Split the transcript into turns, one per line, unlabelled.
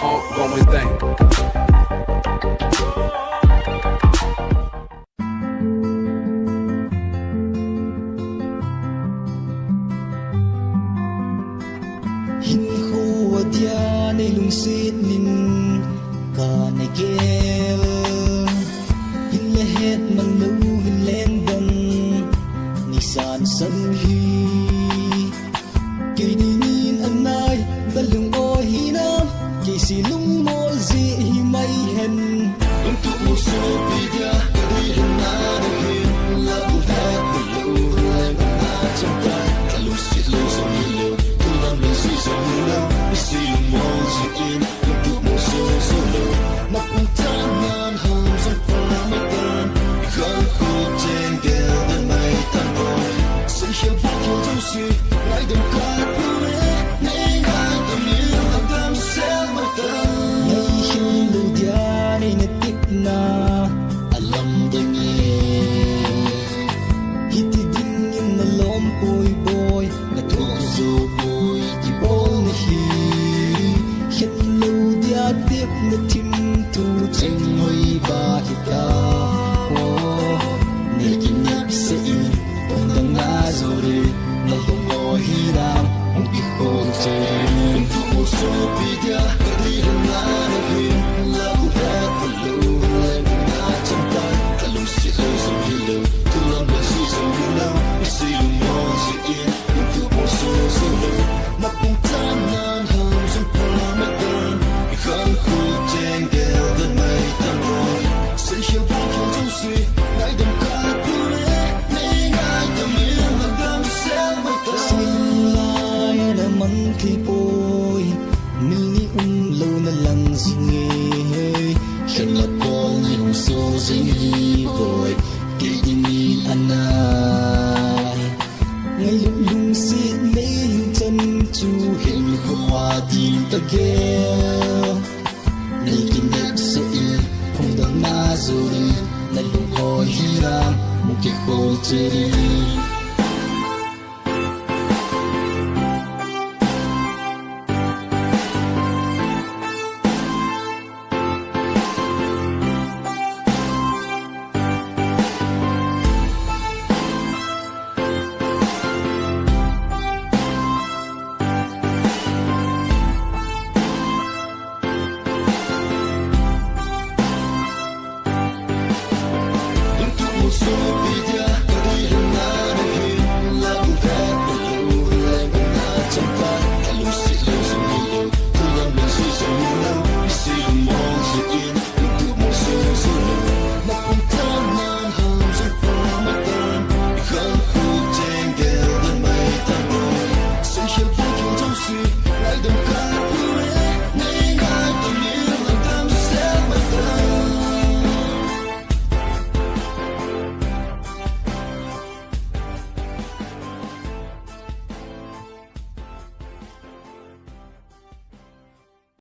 ongoing thing.
Hin khu dia nei lung sit nin ka nei gel hin le het man lu hin len dan ni san san hi ke ni nin anai dalung o hi na ke si lung mo zi hi mai hen lung tu mo so pi dia ri hin na hi la bu ha lu la na cham ta lu si lu so ni lu so low, we see the walls again. Look at me so low. Not one time on homes and from again. Can't hold and get the night and boy. Say you back you to see. Like them got through it. Nay, I don't know how them sell my gun. Nay, you know the in a tip na. Alam the hit it in the long boy. The toes so boy. Hello dia tiếp na tim tu cheng hoi ba hi ka ho ne kin yap se i on dang na zo re na lo mo hi na on ki ho che tu mo so pi dia ri na hi la bu ha lu na cham ta ka lu si so so hi lu tu lo ba si so hi lu si lu mo si i tu mo so so lu na pung tan na khi bôi mình lâu na lăng gì nghe khi là con nhiều số gì vội kỹ đi anh ai ngày lúc lung xịt lấy chân chú hình hoa tim ta kêu này kinh nghiệm sẽ không đắng na rồi này lúc hồi hi ra một cái khổ chơi